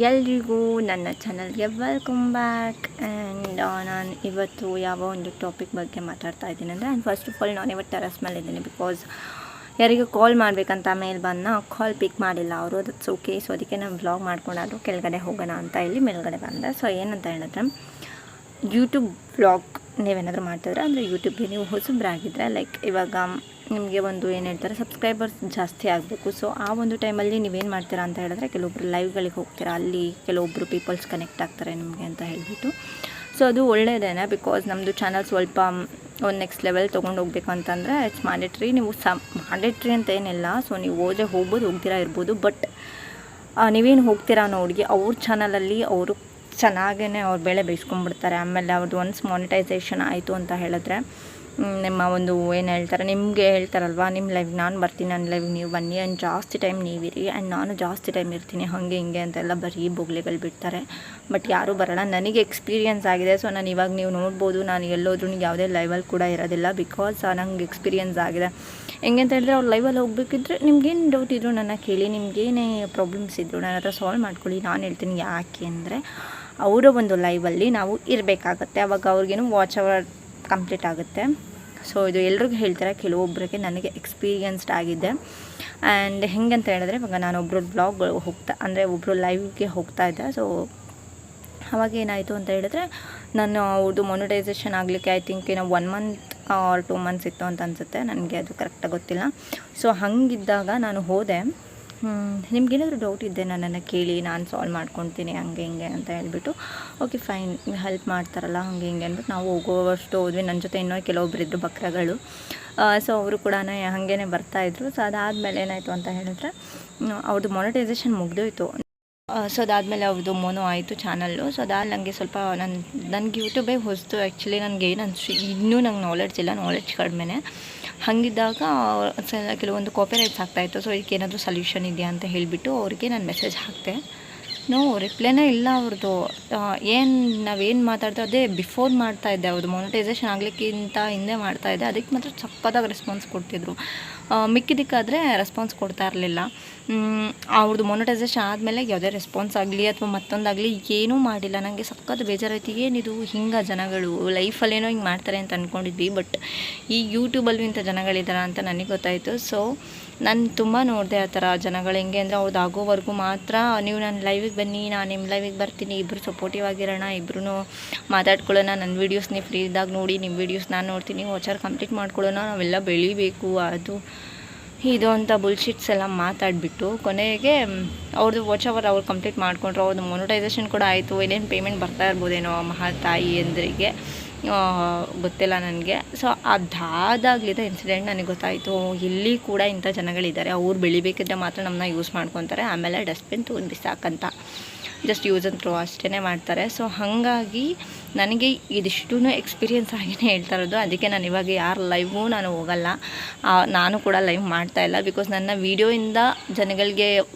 ಎಲ್ರಿಗೂ ನನ್ನ ಚಾನಲ್ಗೆ ವೆಲ್ಕಮ್ ಬ್ಯಾಕ್. ಆ್ಯಂಡ್ ನಾನು ಇವತ್ತು ಯಾವ ಒಂದು ಟಾಪಿಕ್ ಬಗ್ಗೆ ಮಾತಾಡ್ತಾ ಇದ್ದೀನಿ ಅಂದರೆ, ಫಸ್ಟ್ ಆಫ್ ಆಲ್ ನಾನು ಇವತ್ತು ಟೆರಸ್ ಮೇಲೆ ಇದ್ದೀನಿ. ಬಿಕಾಸ್ ಯಾರಿಗೂ ಕಾಲ್ ಮಾಡಬೇಕಂತ ಮೇಲೆ ಬಂದ ಕಾಲ್ ಪಿಕ್ ಮಾಡಿಲ್ಲ ಅವರು, ದಟ್ಸ್ ಓಕೆ. ಸೊ ಅದಕ್ಕೆ ನಾನು ವ್ಲಾಗ್ ಮಾಡ್ಕೊಂಡಾದ್ರು ಕೆಳಗಡೆ ಹೋಗೋಣ ಅಂತ ಇಲ್ಲಿ ಮೇಲ್ಗಡೆ ಬಂದೆ. ಸೊ ಏನಂತ ಹೇಳಿದ್ರೆ, ಯೂಟ್ಯೂಬ್ ವ್ಲಾಗ್ ನೀವೇನಾದರೂ ಮಾಡ್ತಿದ್ರೆ ಅಂದರೆ ಯೂಟ್ಯೂಬ್ಗೆ ನೀವು ಹೊಸಬ್ರಾಗಿದ್ದರೆ, ಲೈಕ್ ಇವಾಗ ನಿಮಗೆ ಒಂದು ಏನು ಹೇಳ್ತಾರೆ ಸಬ್ಸ್ಕ್ರೈಬರ್ಸ್ ಜಾಸ್ತಿ ಆಗಬೇಕು. ಸೊ ಆ ಒಂದು ಟೈಮಲ್ಲಿ ನೀವೇನು ಮಾಡ್ತೀರಾ ಅಂತ ಹೇಳಿದ್ರೆ, ಕೆಲವೊಬ್ಬರು ಲೈವ್ಗಳಿಗೆ ಹೋಗ್ತೀರಾ, ಅಲ್ಲಿ ಕೆಲವೊಬ್ಬರು ಪೀಪಲ್ಸ್ ಕನೆಕ್ಟ್ ಆಗ್ತಾರೆ ನಿಮಗೆ ಅಂತ ಹೇಳಿಬಿಟ್ಟು. ಸೊ ಅದು ಒಳ್ಳೆಯದೇನೆ, ಬಿಕಾಸ್ ನಮ್ಮದು ಚಾನಲ್ ಸ್ವಲ್ಪ ಒಂದು ನೆಕ್ಸ್ಟ್ ಲೆವೆಲ್ ತೊಗೊಂಡು ಹೋಗ್ಬೇಕು ಅಂತಂದರೆ ಇಟ್ಸ್ ಮ್ಯಾಂಡೇಟ್ರಿ. ನೀವು ಮ್ಯಾಂಡೇಟ್ರಿ ಅಂತ ಏನಿಲ್ಲ. ಸೊ ನೀವು ಹೋದರೆ ಹೋಗ್ಬೋದು, ಹೋಗ್ತೀರಾ ಇರ್ಬೋದು. ಬಟ್ ನೀವೇನು ಹೋಗ್ತೀರಾ ನೋಡಿ, ಅವ್ರ ಚಾನಲಲ್ಲಿ ಅವರು ಚೆನ್ನಾಗೇ ಅವ್ರ ಬೆಳೆ ಬೇಯಿಸ್ಕೊಂಡ್ಬಿಡ್ತಾರೆ. ಆಮೇಲೆ ಅವ್ರದ್ದು ಒನ್ಸ್ ಮಾನಿಟೈಸೇಷನ್ ಆಯಿತು ಅಂತ ಹೇಳಿದ್ರೆ, ನಿಮ್ಮ ಒಂದು ಏನು ಹೇಳ್ತಾರೆ, ನಿಮಗೆ ಹೇಳ್ತಾರಲ್ವ, ನಿಮ್ಮ ಲೈವ್ ನಾನು ಬರ್ತೀನಿ, ನನ್ನ ಲೈವ್ ನೀವು ಬನ್ನಿ, ಆ್ಯಂಡ್ ಜಾಸ್ತಿ ಟೈಮ್ ನೀವಿರಿ, ಆ್ಯಂಡ್ ನಾನು ಜಾಸ್ತಿ ಟೈಮ್ ಇರ್ತೀನಿ, ಹಾಗೆ ಹಿಂಗೆ ಅಂತೆಲ್ಲ ಬರೀ ಬೊಗ್ಳೆಗಳು ಬಿಡ್ತಾರೆ. ಬಟ್ ಯಾರೂ ಬರೋಲ್ಲ. ನನಗೆ ಎಕ್ಸ್ಪೀರಿಯನ್ಸ್ ಆಗಿದೆ. ಸೊ ನಾನು ಇವಾಗ ನೀವು ನೋಡ್ಬೋದು, ನಾನು ಎಲ್ಲೋದ್ರೂ ಯಾವುದೇ ಲೈವಲ್ಲಿ ಕೂಡ ಇರೋದಿಲ್ಲ. ಬಿಕಾಸ್ ನಂಗೆ ಎಕ್ಸ್ಪೀರಿಯನ್ಸ್ ಆಗಿದೆ. ಹೆಂಗೆ ಅಂತ ಹೇಳಿದ್ರೆ, ಅವ್ರು ಲೈವಲ್ಲಿ ಹೋಗ್ಬೇಕಿದ್ರೆ ನಿಮ್ಗೇನು ಡೌಟ್ ಇದ್ರು ನನ್ನ ಕೇಳಿ, ನಿಮ್ಗೇನೇ ಪ್ರಾಬ್ಲಮ್ಸ್ ಇದ್ದರು ನನ್ನ ಹತ್ರ ಸಾಲ್ವ್ ಮಾಡ್ಕೊಳ್ಳಿ. ನಾನು ಹೇಳ್ತೀನಿ ಯಾಕೆ ಅಂದರೆ, ಅವರ ಒಂದು ಲೈವಲ್ಲಿ ನಾವು ಇರಬೇಕಾಗತ್ತೆ. ಅವಾಗ ಅವ್ರಿಗೇನು ವಾಚ್ ಅವರ್ ಕಂಪ್ಲೀಟ್ ಆಗುತ್ತೆ. ಸೊ ಇದು ಎಲ್ರಿಗೂ ಹೇಳ್ತಾರೆ, ಕೆಲವೊಬ್ಬರಿಗೆ ನನಗೆ ಎಕ್ಸ್ಪೀರಿಯನ್ಸ್ಡ್ ಆಗಿದೆ. ಆ್ಯಂಡ್ ಹೆಂಗಂತ ಹೇಳಿದ್ರೆ, ಇವಾಗ ನಾನು ಒಬ್ಬರು ಬ್ಲಾಗ್ ಒಬ್ಬರು ಲೈವ್ಗೆ ಹೋಗ್ತಾ ಇದ್ದೆ. ಸೊ ಅವಾಗ ಏನಾಯಿತು ಅಂತ ಹೇಳಿದ್ರೆ, ನಾನು ಅವ್ರದ್ದು ಮೊನಿಟೈಸೇಷನ್ ಆಗಲಿಕ್ಕೆ ಐ ಥಿಂಕ್ ಏನೋ 1 ಮಂತ್ ಆರ್ 2 ಮಂತ್ಸ್ ಇತ್ತು ಅಂತ ಅನಿಸುತ್ತೆ, ನನಗೆ ಅದು ಕರೆಕ್ಟಾಗಿ ಗೊತ್ತಿಲ್ಲ. ಸೊ ಹಾಗಿದ್ದಾಗ ನಾನು ಹೋದೆ. ನಿಮ್ಗೇನಾದರೂ ಡೌಟ್ ಇದ್ದೆ ನನ್ನನ್ನು ಕೇಳಿ, ನಾನು ಸಾಲ್ವ್ ಮಾಡ್ಕೊತೀನಿ ಹಂಗೆ ಹಿಂಗೆ ಅಂತ ಹೇಳ್ಬಿಟ್ಟು, ಓಕೆ ಫೈನ್, ಹೆಲ್ಪ್ ಮಾಡ್ತಾರಲ್ಲ ಹಂಗೆ ಹಿಂಗೆ ಅಂದ್ಬಿಟ್ಟು ನಾವು ಹೋಗೋವಷ್ಟು ಹೋದ್ವಿ. ನನ್ನ ಜೊತೆ ಇನ್ನೂ ಕೆಲವೊಬ್ಬರು ಇದ್ದರು ಬಕ್ರಗಳು. ಸೊ ಅವರು ಕೂಡ ಹಾಗೇ ಬರ್ತಾಯಿದ್ರು. ಸೊ ಅದಾದಮೇಲೆ ಏನಾಯಿತು ಅಂತ ಹೇಳಿದ್ರೆ, ಅವ್ರದ್ದು ಮಾನಿಟೈಸೇಷನ್ ಮುಗಿದೋಯ್ತು. ಸೊ ಅದಾದಮೇಲೆ ಅವ್ರದ್ದು ಮೋನೋ ಆಯಿತು ಚಾನಲ್ಲು. ಸೊ ಅದಾದ ನನಗೆ ಸ್ವಲ್ಪ ನನಗೆ ಯೂಟ್ಯೂಬೇ ಹೊಸ್ತು. ಆ್ಯಕ್ಚುಲಿ ನನಗೆ ಏನು ಇನ್ನೂ ನಂಗೆ ನಾಲೆಡ್ಜ್ ಕಡಿಮೆನೇ. ಹಾಗಿದ್ದಾಗ ಕೆಲವೊಂದು ಕಾಪಿರೈಟ್ಸ್ ಆಗ್ತಾಯಿತ್ತು. ಸೊ ಇದಕ್ಕೆ ಏನಾದರೂ ಸೊಲ್ಯೂಷನ್ ಇದೆಯಾ ಅಂತ ಹೇಳಿಬಿಟ್ಟು ಅವ್ರಿಗೆ ನಾನು ಮೆಸೇಜ್ ಹಾಕಿದೆ. ರಿಪ್ಲೈನೇ ಇಲ್ಲ ಅವ್ರದ್ದು. ನಾವೇನು ಮಾತಾಡ್ತಾ ಅದೇ ಬಿಫೋರ್ ಮಾಡ್ತಾಯಿದ್ದೆ, ಅವ್ರದ್ದು ಮಾನಿಟೈಸೇಷನ್ ಆಗಲಿಕ್ಕಿಂತ ಹಿಂದೆ ಮಾಡ್ತಾಯಿದ್ದೆ. ಅದಕ್ಕೆ ಮಾತ್ರ ಸಕ್ಕತ್ತಾಗಿ ರೆಸ್ಪಾನ್ಸ್ ಕೊಡ್ತಿದ್ರು. ಮಿಕ್ಕಿದ್ದಕ್ಕಾದರೆ ರೆಸ್ಪಾನ್ಸ್ ಕೊಡ್ತಾ ಇರಲಿಲ್ಲ. ಅವ್ರದ್ದು ಮಾನಿಟೈಸೇಷನ್ ಆದಮೇಲೆ ಯಾವುದೇ ರೆಸ್ಪಾನ್ಸ್ ಆಗಲಿ ಅಥವಾ ಮತ್ತೊಂದಾಗಲಿ ಏನೂ ಮಾಡಿಲ್ಲ. ನನಗೆ ಸಕ್ಕತ್ತು ಬೇಜಾರಾಯ್ತು. ಏನಿದು ಹಿಂಗೆ ಜನಗಳು ಲೈಫಲ್ಲೇನೋ ಹಿಂಗೆ ಮಾಡ್ತಾರೆ ಅಂತ ಅಂದ್ಕೊಂಡಿದ್ವಿ. ಬಟ್ ಈ ಯೂಟ್ಯೂಬಲ್ಲೂ ಇಂಥ ಜನಗಳಿದ್ದಾರೆ ಅಂತ ನನಗೆ ಗೊತ್ತಾಯಿತು. ಸೊ ನಾನು ತುಂಬ ನೋಡಿದೆ ಆ ಥರ ಜನಗಳು. ಹೆಂಗೆ ಅಂದರೆ, ಅವ್ರದ್ದು ಆಗೋವರೆಗೂ ಮಾತ್ರ ನೀವು ನನ್ನ ಲೈವಿಗೆ ಬನ್ನಿ, ನಾನು ನಿಮ್ಮ ಲೈವಿಗೆ ಬರ್ತೀನಿ, ಇಬ್ಬರು ಸಪೋರ್ಟಿವ್ ಆಗಿರೋಣ, ಇಬ್ಬರೂ ಮಾತಾಡ್ಕೊಳ್ಳೋಣ, ನನ್ನ ವೀಡಿಯೋಸ್ ನೀವು ಫ್ರೀ ಇದ್ದಾಗ ನೋಡಿ, ನಿಮ್ಮ ವೀಡಿಯೋಸ್ ನಾನು ನೋಡ್ತೀನಿ, ವಾಚರ್ ಕಂಪ್ಲೀಟ್ ಮಾಡ್ಕೊಳ್ಳೋಣ, ನಾವೆಲ್ಲ ಬೆಳಿಬೇಕು, ಅದು ಇದು ಅಂತ ಬುಲ್ಶಿಟ್ಸ್ ಎಲ್ಲ ಮಾತಾಡಿಬಿಟ್ಟು ಕೊನೆಗೆ ಅವ್ರದ್ದು ವಾಚ್ ಅವರ್ ಅವ್ರು ಕಂಪ್ಲೀಟ್ ಮಾಡಿಕೊಂಡ್ರು. ಅವ್ರದ್ದು ಮೊನಿಟೈಸೇಷನ್ ಕೂಡ ಆಯಿತು. ಏನೇನು ಪೇಮೆಂಟ್ ಬರ್ತಾ ಇರ್ಬೋದೇನೋ ಮಹಾತಾಯಿ ಅಂದ್ರಿಗೆ, ಗೊತ್ತಿಲ್ಲ ನನಗೆ. ಸೊ ಅದಾದಾಗಲಿದ್ದ ಇನ್ಸಿಡೆಂಟ್ ನನಗೆ ಗೊತ್ತಾಯಿತು, ಇಲ್ಲಿ ಕೂಡ ಇಂಥ ಜನಗಳಿದ್ದಾರೆ. ಅವ್ರು ಬೆಳಿಬೇಕಿದ್ರೆ ಮಾತ್ರ ನಮ್ಮನ್ನ ಯೂಸ್ ಮಾಡ್ಕೊತಾರೆ, ಆಮೇಲೆ ಡಸ್ಟ್ಬಿನ್ ತೊಗೊಂಡು ಬಿಸಾಕಂತ ಜಸ್ಟ್ ಯೂಸ್ ಆ್ಯಂಡ್ ಥ್ರೋ ಅಷ್ಟೇ ಮಾಡ್ತಾರೆ. ಸೊ ಹಾಗಾಗಿ ನನಗೆ ಇದಿಷ್ಟೂ ಎಕ್ಸ್ಪೀರಿಯನ್ಸ್ ಆಗಿಯೇ ಹೇಳ್ತಾ ಇರೋದು. ಅದಕ್ಕೆ ನಾನು ಇವಾಗ ಯಾರ ಲೈವ್ಗೂ ನಾನು ಹೋಗಲ್ಲ, ನಾನು ಕೂಡ ಲೈವ್ ಮಾಡ್ತಾಯಿಲ್ಲ. ಬಿಕಾಸ್ ನನ್ನ ವೀಡಿಯೋಯಿಂದ ಜನಗಳಿಗೆ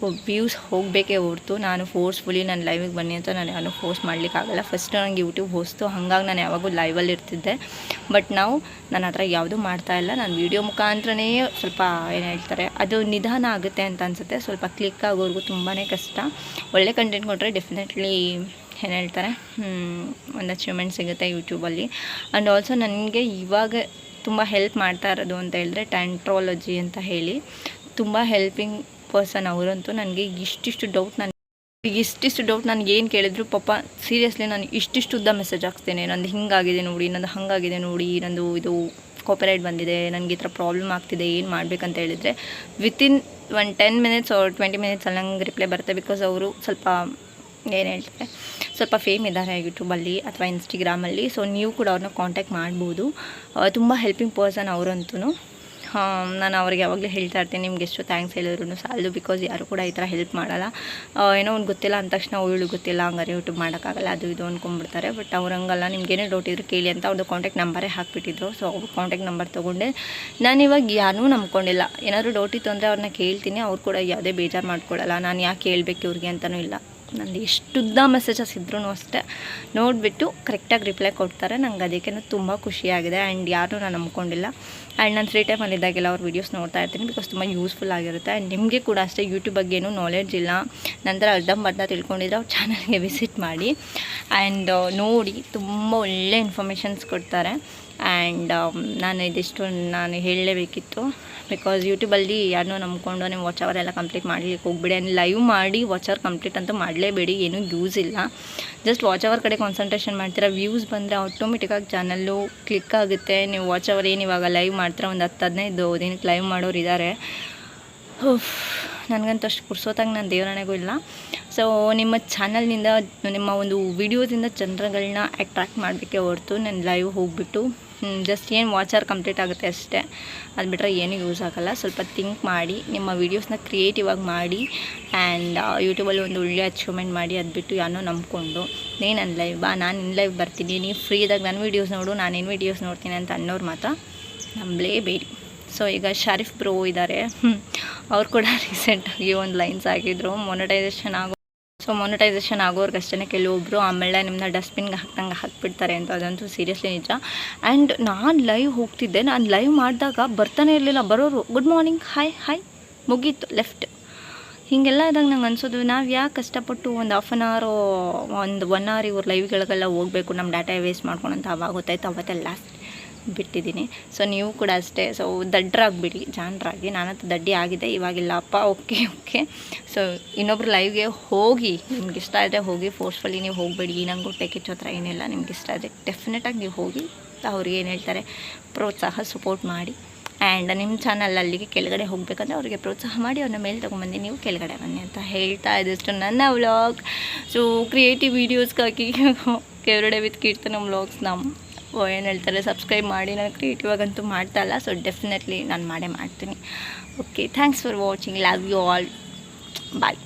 ವ್ಯೂಸ್ ಹೋಗಬೇಕೇ ಹೊರತು ನಾನು ಫೋರ್ಸ್ಫುಲಿ ನಾನು ಲೈವಿಗೆ ಬನ್ನಿ ಅಂತ ನಾನು ಫೋರ್ಸ್ ಮಾಡಲಿಕ್ಕಾಗಲ್ಲ. ಫಸ್ಟ್ ನನಗೆ ಯೂಟ್ಯೂಬ್ ಹೊಸ್ತು, ಹಾಗಾಗಿ ನಾನು ಯಾವಾಗೂ ಲೈವಲ್ಲಿ ಇರ್ತಿದ್ದೆ. ಬಟ್ ನನ್ನ ಹತ್ರ ಯಾವುದೂ ಮಾಡ್ತಾಯಿಲ್ಲ. ನಾನು ವೀಡಿಯೋ ಮುಖಾಂತರನೇ ಸ್ವಲ್ಪ ಏನು ಹೇಳ್ತಾರೆ, ಅದು ನಿಧಾನ ಆಗುತ್ತೆ ಅಂತ ಅನಿಸುತ್ತೆ. ಸ್ವಲ್ಪ ಕ್ಲಿಕ್ ಆಗೋರ್ಗೂ ತುಂಬಾ ಕಷ್ಟ. ಒಳ್ಳೆ ಕಂಟೆಂಟ್ ಕೊಟ್ಟರೆ ಡೆಫಿನೆಟ್ಲಿ ಏನು ಹೇಳ್ತಾರೆ, ಒಂದು ಅಚೀವ್ಮೆಂಟ್ ಸಿಗುತ್ತೆ ಯೂಟ್ಯೂಬಲ್ಲಿ. ಆ್ಯಂಡ್ ಆಲ್ಸೋ ನನಗೆ ಇವಾಗ ತುಂಬ ಹೆಲ್ಪ್ ಮಾಡ್ತಾ ಇರೋದು ಅಂತ ಹೇಳಿದ್ರೆ ಟ್ಯಾಂಟ್ರಾಲಜಿ ಅಂತ ಹೇಳಿ, ತುಂಬ ಹೆಲ್ಪಿಂಗ್ ಪರ್ಸನ್ ಅವರಂತೂ. ನನಗೆ ಇಷ್ಟಿಷ್ಟು ಡೌಟ್ ನಾನು ಏನು ಕೇಳಿದ್ರು ಪಾಪ ಸೀರಿಯಸ್ಲಿ ನಾನು ಇಷ್ಟಿಷ್ಟು ಉದ್ದ ಮೆಸೇಜ್ ಹಾಕ್ತೇನೆ. ನಂದು ಹಿಂಗಾಗಿದೆ ನೋಡಿ, ನಂದು ಹಾಗಾಗಿದೆ ನೋಡಿ, ನಂದು ಇದು ಕಾಪಿರೈಟ್ ಬಂದಿದೆ, ನನಗೆ ಈ ಥರ ಪ್ರಾಬ್ಲಮ್ ಆಗ್ತಿದೆ, ಏನು ಮಾಡಬೇಕಂತ ಹೇಳಿದರೆ ವಿತಿನ್ 10 ಮಿನಿಟ್ಸ್ ಆರ್ 20 ಮಿನಿಟ್ಸಲ್ಲಿ ನಂಗೆ ರಿಪ್ಲೈ ಬರುತ್ತೆ. ಬಿಕಾಸ್ ಅವರು ಸ್ವಲ್ಪ ಏನು ಹೇಳ್ತಾರೆ, ಸ್ವಲ್ಪ ಫೇಮ್ ಇದ್ದಾರೆ ಯೂಟ್ಯೂಬಲ್ಲಿ ಅಥವಾ ಇನ್ಸ್ಟಾಗ್ರಾಮಲ್ಲಿ. ಸೊ ನೀವು ಕೂಡ ಅವ್ರನ್ನ ಕಾಂಟ್ಯಾಕ್ಟ್ ಮಾಡ್ಬೋದು. ತುಂಬ ಹೆಲ್ಪಿಂಗ್ ಪರ್ಸನ್ ಅವರಂತೂ. ನಾನು ಅವ್ರಿಗೆ ಯಾವಾಗಲೂ ಹೇಳ್ತಾ ಇರ್ತೀನಿ, ನಿಮ್ಗೆ ಎಷ್ಟು ಥ್ಯಾಂಕ್ಸ್ ಹೇಳಿದ್ರು ಸಾಲದು. ಬಿಕಾಸ್ ಯಾರು ಕೂಡ ಈ ಥರ ಹೆಲ್ಪ್ ಮಾಡಲ್ಲ. ಏನೋ ಒಂದು ಗೊತ್ತಿಲ್ಲ ಅಂದ ತಕ್ಷಣ ಅವಳು ಗೊತ್ತಿಲ್ಲ ಹಂಗಾರೆ ಯೂಟ್ಯೂಬ್ ಮಾಡೋಕ್ಕಾಗಲ್ಲ ಅದು ಇದು ಅಂದ್ಕೊಂಡ್ಬಿಡ್ತಾರೆ. ಬಟ್ ಅವ್ರಂಗಲ್ಲ, ನಿಮ್ಗೇನೇ ಡೌಟ್ ಇದ್ರು ಕೇಳಿ ಅಂತ ಅವ್ರದ್ದು ಕಾಂಟ್ಯಾಕ್ಟ್ ನಂಬರೇ ಹಾಕಿಬಿಟ್ಟಿದ್ರು. ಸೊ ಅವ್ರ ಕಾಂಟ್ಯಾಕ್ಟ್ ನಂಬರ್ ತೊಗೊಂಡೆ. ನಾನು ಇವಾಗ ಯಾರೂ ನಂಬ್ಕೊಂಡಿಲ್ಲ. ಏನಾದರೂ ಡೌಟ್ ಇತ್ತು ಅಂದರೆ ಅವ್ರನ್ನ ಕೇಳ್ತೀನಿ. ಅವ್ರು ಕೂಡ ಯಾವುದೇ ಬೇಜಾರು ಮಾಡ್ಕೊಳ್ಳಲ್ಲ. ನಾನು ಯಾಕೆ ಕೇಳಬೇಕು ಇವ್ರಿಗೆ ಅಂತಲೂ ಇಲ್ಲ. ನಂದು ಎಷ್ಟುದ್ದ ಮೆಸೇಜಸ್ ಇದ್ರೂ ಅಷ್ಟೇ ನೋಡಿಬಿಟ್ಟು ಕರೆಕ್ಟಾಗಿ ರಿಪ್ಲೈ ಕೊಡ್ತಾರೆ. ನಂಗೆ ಅದಕ್ಕೆ ತುಂಬ ಖುಷಿಯಾಗಿದೆ. ಆ್ಯಂಡ್ ಯಾರೂ ನಾನು ನಂಬ್ಕೊಂಡಿಲ್ಲ. ಆ್ಯಂಡ್ ನಾನು ಫ್ರೀ ಟೈಮಲ್ಲಿದ್ದಾಗೆಲ್ಲ ಅವ್ರ ವೀಡಿಯೋಸ್ ನೋಡ್ತಾ ಇರ್ತೀನಿ, ಬಿಕಾಸ್ ತುಂಬ ಯೂಸ್ಫುಲ್ ಆಗಿರುತ್ತೆ. ಆ್ಯಂಡ್ ನಿಮಗೆ ಕೂಡ ಅಷ್ಟೇ ಯೂಟ್ಯೂಬ್ ಬಗ್ಗೆ ಏನೂ ನಾಲೆಡ್ಜ್ ಇಲ್ಲ, ನಂತರ ಅರ್ಧಂಬರ್ಧ ತಿಳ್ಕೊಂಡಿದ್ರೆ ಅವ್ರ ಚಾನಲ್ಗೆ ವಿಸಿಟ್ ಮಾಡಿ ಆ್ಯಂಡ್ ನೋಡಿ, ತುಂಬ ಒಳ್ಳೆ ಇನ್ಫಾರ್ಮೇಷನ್ಸ್ ಕೊಡ್ತಾರೆ. ಆ್ಯಂಡ್ ನಾನು ಹೇಳಲೇಬೇಕಿತ್ತು, ಬಿಕಾಸ್ ಯೂಟ್ಯೂಬಲ್ಲಿ ಯಾರನ್ನೂ ನಂಬ್ಕೊಂಡು ನೀವು ವಾಚ್ ಅವರ್ ಎಲ್ಲ ಕಂಪ್ಲೀಟ್ ಮಾಡಲಿಕ್ಕೆ ಹೋಗ್ಬೇಡಿ. ಆ್ಯಂಡ್ ಲೈವ್ ಮಾಡಿ ವಾಚ್ ಅವರ್ ಕಂಪ್ಲೀಟ್ ಅಂತೂ ಮಾಡಲೇಬೇಡಿ, ಏನೂ ಯೂಸ್ ಇಲ್ಲ. ಜಸ್ಟ್ ವಾಚ್ ಅವರ್ ಕಡೆ ಕಾನ್ಸಂಟ್ರೇಷನ್ ಮಾಡ್ತೀರಾ, ವ್ಯೂಸ್ ಬಂದರೆ ಆಟೋಮೆಟಿಕ್ಕಾಗಿ ಚಾನಲ್ಲು ಕ್ಲಿಕ್ ಆಗುತ್ತೆ. ನೀವು ವಾಚ್ ಅವರ್ ಏನು ಇವಾಗ ಲೈವ್ ಮಾಡ್ತೀರಾ, ಒಂದು 10-15 ದಿನಕ್ಕೆ ಲೈವ್ ಮಾಡೋರು ಇದ್ದಾರೆ. ನನಗಂತೂ ಅಷ್ಟು ಪುರ್ಸೋತಾಗಿ ನಾನು ದೇವರಣೆಗೂ ಇಲ್ಲ. ಸೊ ನಿಮ್ಮ ಚಾನಲ್ನಿಂದ, ನಿಮ್ಮ ಒಂದು ವೀಡಿಯೋದಿಂದ ಜನರುಗಳನ್ನ ಅಟ್ರ್ಯಾಕ್ಟ್ ಮಾಡಬೇಕೇ ಹೊರತು ನಾನು ಲೈವ್ ಹೋಗಿಬಿಟ್ಟು ಜಸ್ಟ್ ಏನು ವಾಚರ್ ಕಂಪ್ಲೀಟ್ ಆಗುತ್ತೆ ಅಷ್ಟೇ, ಅದು ಬಿಟ್ಟರೆ ಏನೂ ಯೂಸ್ ಆಗೋಲ್ಲ. ಸ್ವಲ್ಪ ಥಿಂಕ್ ಮಾಡಿ ನಿಮ್ಮ ವೀಡಿಯೋಸ್ನ ಕ್ರಿಯೇಟಿವ್ ಆಗಿ ಮಾಡಿ ಆ್ಯಂಡ್ ಯೂಟ್ಯೂಬಲ್ಲಿ ಒಂದು ಒಳ್ಳೆ ಅಚೀವ್ಮೆಂಟ್ ಮಾಡಿ, ಅದು ಬಿಟ್ಟು ಯಾರೋ ನಂಬ್ಕೊಂಡು ನಾನು ಲೈವ್ ನಾನು ಇನ್ ಲೈವ್ ಬರ್ತೀನಿ, ನೀವು ಫ್ರೀದಾಗ ನನ್ನ ವೀಡಿಯೋಸ್ ನೋಡು, ನಾನೇನು ವೀಡಿಯೋಸ್ ನೋಡ್ತೀನಿ ಅಂತ ಅನ್ನೋರು ಮಾತ್ರ ನಂಬಲೇಬೇಡಿ. ಸೊ ಈಗ ಶಾರಿಫ್ ಬ್ರೋ ಇದ್ದಾರೆ, ಅವ್ರು ಕೂಡ ರೀಸೆಂಟಾಗಿ ಒಂದು ಲೈನ್ಸ್ ಆಗಿದ್ರು, ಮೊನಟೈಸೇಷನ್ ಆಗೋರ್ಗಷ್ಟೇ ಕೆಲವೊಬ್ಬರು, ಆಮೇಲೆ ನಿಮ್ಮನ್ನ ಡಸ್ಟ್ಬಿನ್ಗೆ ಹಾಕ್ಬಿಡ್ತಾರೆ ಅಂತ. ಅದಂತೂ ಸೀರಿಯಸ್ಲಿ ನಿಜ. ಆ್ಯಂಡ್ ನಾನು ಲೈವ್ ಹೋಗ್ತಿದ್ದೆ, ನಾನು ಲೈವ್ ಮಾಡಿದಾಗ ಬರ್ತಾನೆ ಇರಲಿಲ್ಲ, ಬರೋರು ಗುಡ್ ಮಾರ್ನಿಂಗ್ ಹಾಯ್ ಮುಗೀತು ಲೆಫ್ಟ್. ಹೀಗೆಲ್ಲ ಇದ್ದಾಗ ನಂಗೆ ಅನ್ಸೋದು, ನಾವು ಯಾಕೆ ಕಷ್ಟಪಟ್ಟು ಒಂದು ಹಾಫ್ ಆನ್ ಅವರ್ ಒಂದು 1 hour ಇವ್ರ ಲೈವ್ಗಳಿಗೆಲ್ಲ ಹೋಗಬೇಕು, ನಮ್ಮ ಡಾಟಾ ವೇಸ್ಟ್ ಮಾಡ್ಕೊಳಂತ. ಅವಾಗ ಗೊತ್ತಾಯ್ತು, ಅವತ್ತೆಲ್ಲ ಬಿಟ್ಟಿದ್ದೀನಿ. ಸೊ ನೀವು ಕೂಡ ಅಷ್ಟೇ. ಸೊ ದಡ್ಡರಾಗ್ಬಿಡಿ, ಜಾಣರಾಗಿ. ನಾನಂತೂ ದಡ್ಡಿ ಆಗಿದೆ, ಇವಾಗಿಲ್ಲಪ್ಪ. ಓಕೆ. ಸೊ ಇನ್ನೊಬ್ರು ಲೈವ್ಗೆ ಹೋಗಿ, ನಿಮ್ಗೆ ಇಷ್ಟ ಆದರೆ ಹೋಗಿ, ಫೋರ್ಸ್ಫುಲಿ ನೀವು ಹೋಗಬೇಡಿ. ನಂಗೆ ಹೊಟ್ಟೆ ಕಿಚ್ಚೋ ಥರ ಏನಿಲ್ಲ. ನಿಮ್ಗೆ ಇಷ್ಟ ಆದರೆ ಡೆಫಿನೆಟಾಗಿ ನೀವು ಹೋಗಿ ಅವ್ರಿಗೆ ಏನು ಹೇಳ್ತಾರೆ ಪ್ರೋತ್ಸಾಹ, ಸಪೋರ್ಟ್ ಮಾಡಿ. ಆ್ಯಂಡ್ ನಿಮ್ಮ ಚಾನಲ್ ಅಲ್ಲಿಗೆ ಕೆಳಗಡೆ ಹೋಗಬೇಕಂದ್ರೆ ಅವರಿಗೆ ಪ್ರೋತ್ಸಾಹ ಮಾಡಿ, ಅವ್ರನ್ನ ಮೇಲೆ ತೊಗೊಂಬಂದು ನೀವು ಕೆಳಗಡೆ ಬನ್ನಿ ಅಂತ ಹೇಳ್ತಾ ಇದ್ದಷ್ಟು ನನ್ನ ವ್ಲಾಗ್. ಸೊ ಕ್ರಿಯೇಟಿವ್ ವೀಡಿಯೋಸ್ಗಾಗಿ ಕೆವರಡೆ ವಿತ್ ಕೀರ್ತನ ವ್ಲಾಗ್ಸ್ನ ಏನು ಹೇಳ್ತಾರೆ ಸಬ್ಸ್ಕ್ರೈಬ್ ಮಾಡಿ. ನಾನು ಕ್ರಿಯೇಟಿವ್ ಆಗಂತೂ ಮಾಡ್ತಾ ಇಲ್ಲ, ಸೊ ಡೆಫಿನೆಟ್ಲಿ ನಾನು ಮಾಡೇ ಮಾಡ್ತೀನಿ. Okay, thanks for watching, love you all, bye.